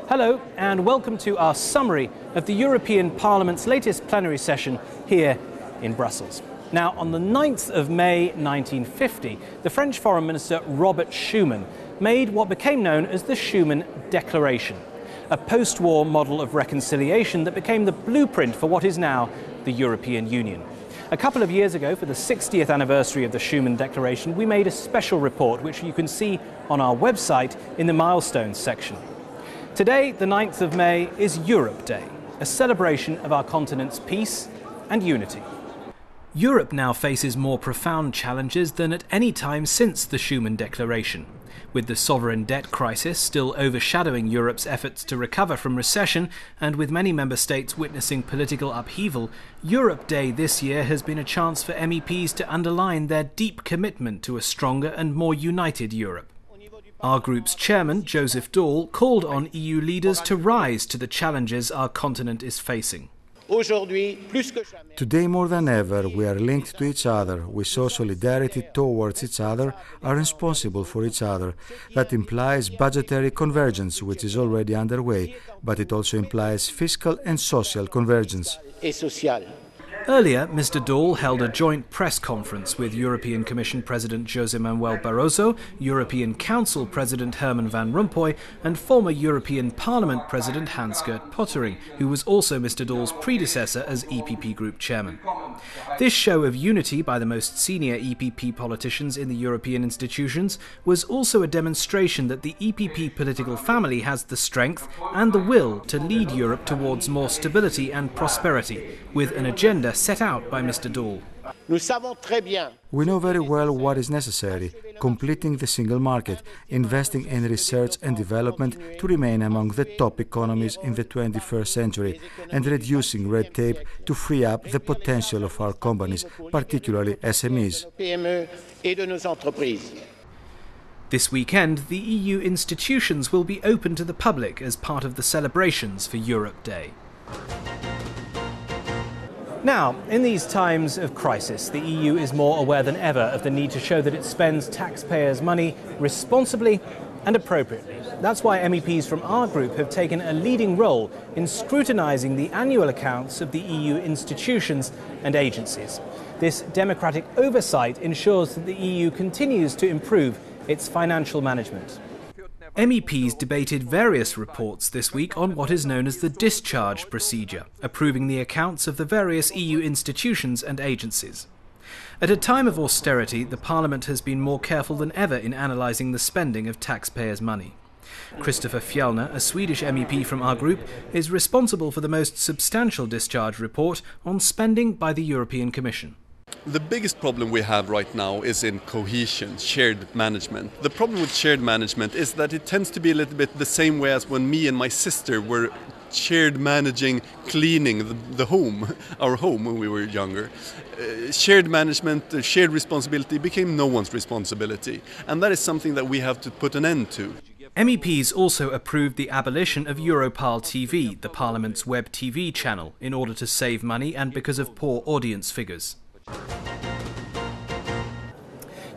Hello and welcome to our summary of the European Parliament's latest plenary session here in Brussels. Now, on the 9th of May 1950, the French Foreign Minister Robert Schuman made what became known as the Schuman Declaration, a post-war model of reconciliation that became the blueprint for what is now the European Union. A couple of years ago, for the 60th anniversary of the Schuman Declaration, we made a special report which you can see on our website in the Milestones section. Today, the 9th of May, is Europe Day, a celebration of our continent's peace and unity. Europe now faces more profound challenges than at any time since the Schuman Declaration. With the sovereign debt crisis still overshadowing Europe's efforts to recover from recession, and with many member states witnessing political upheaval, Europe Day this year has been a chance for MEPs to underline their deep commitment to a stronger and more united Europe. Our group's chairman, Joseph Daul, called on EU leaders to rise to the challenges our continent is facing. Today more than ever, we are linked to each other. We show solidarity towards each other, are responsible for each other. That implies budgetary convergence, which is already underway, but it also implies fiscal and social convergence. Earlier, Mr. Daul held a joint press conference with European Commission President José Manuel Barroso, European Council President Herman Van Rompuy, and former European Parliament President Hans-Gert, who was also Mr. Daul's predecessor as EPP Group Chairman. This show of unity by the most senior EPP politicians in the European institutions was also a demonstration that the EPP political family has the strength and the will to lead Europe towards more stability and prosperity, with an agenda set out by Mr. Daul. We know very well what is necessary: completing the single market, investing in research and development to remain among the top economies in the 21st century, and reducing red tape to free up the potential of our companies, particularly SMEs. This weekend, the EU institutions will be open to the public as part of the celebrations for Europe Day. Now, in these times of crisis, the EU is more aware than ever of the need to show that it spends taxpayers' money responsibly and appropriately. That's why MEPs from our group have taken a leading role in scrutinising the annual accounts of the EU institutions and agencies. This democratic oversight ensures that the EU continues to improve its financial management. MEPs debated various reports this week on what is known as the discharge procedure, approving the accounts of the various EU institutions and agencies. At a time of austerity, the Parliament has been more careful than ever in analysing the spending of taxpayers' money. Christopher Fjellner, a Swedish MEP from our group, is responsible for the most substantial discharge report on spending by the European Commission. The biggest problem we have right now is in cohesion, shared management. The problem with shared management is that it tends to be a little bit the same way as when me and my sister were shared managing cleaning the home, our home when we were younger. Shared management, shared responsibility became no one's responsibility, and that is something that we have to put an end to. MEPs also approved the abolition of Europal TV, the Parliament's web TV channel, in order to save money and because of poor audience figures.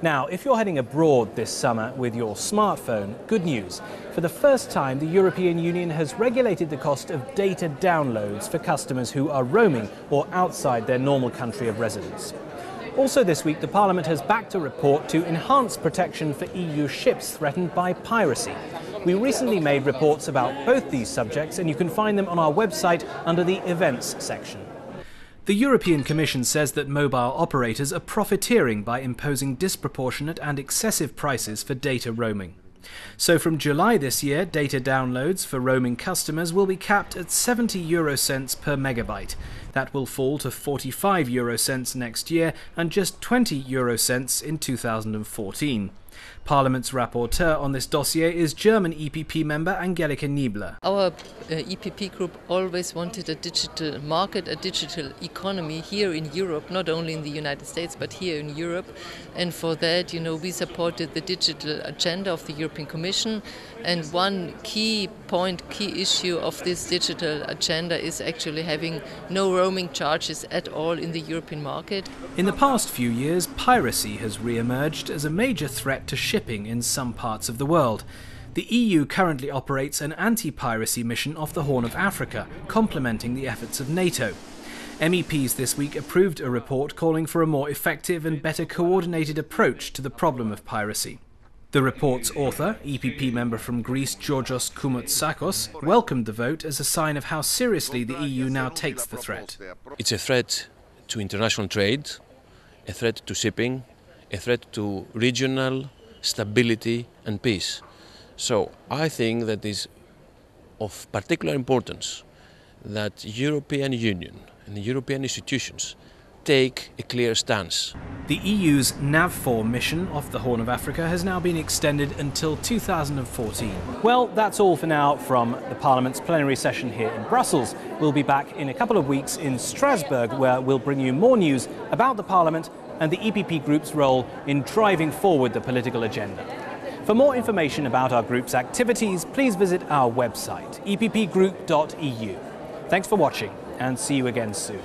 Now, if you're heading abroad this summer with your smartphone, good news. For the first time, the European Union has regulated the cost of data downloads for customers who are roaming or outside their normal country of residence. Also this week, the Parliament has backed a report to enhance protection for EU ships threatened by piracy. We recently made reports about both these subjects, and you can find them on our website under the Events section. The European Commission says that mobile operators are profiteering by imposing disproportionate and excessive prices for data roaming. So from July this year, data downloads for roaming customers will be capped at 70 euro cents per megabyte. That will fall to 45 euro cents next year and just 20 euro cents in 2014. Parliament's rapporteur on this dossier is German EPP member Angelika Niebler. Our EPP group always wanted a digital market, a digital economy here in Europe, not only in the United States, but here in Europe. And for that, we supported the digital agenda of the European Commission. And one key issue of this digital agenda is actually having no roaming charges at all in the European market. In the past few years, piracy has re-emerged as a major threat to shipping in some parts of the world. The EU currently operates an anti-piracy mission off the Horn of Africa, complementing the efforts of NATO. MEPs this week approved a report calling for a more effective and better coordinated approach to the problem of piracy. The report's author, EPP member from Greece Georgios Koumoutsakos, welcomed the vote as a sign of how seriously the EU now takes the threat. It's a threat to international trade, a threat to shipping, a threat to regional stability and peace. So I think that is of particular importance that European Union and the European institutions take a clear stance. The EU's NAVFOR mission off the Horn of Africa has now been extended until 2014. Well, that's all for now from the Parliament's plenary session here in Brussels. We'll be back in a couple of weeks in Strasbourg, where we'll bring you more news about the Parliament and the EPP Group's role in driving forward the political agenda. For more information about our group's activities, please visit our website, eppgroup.eu. Thanks for watching, and see you again soon.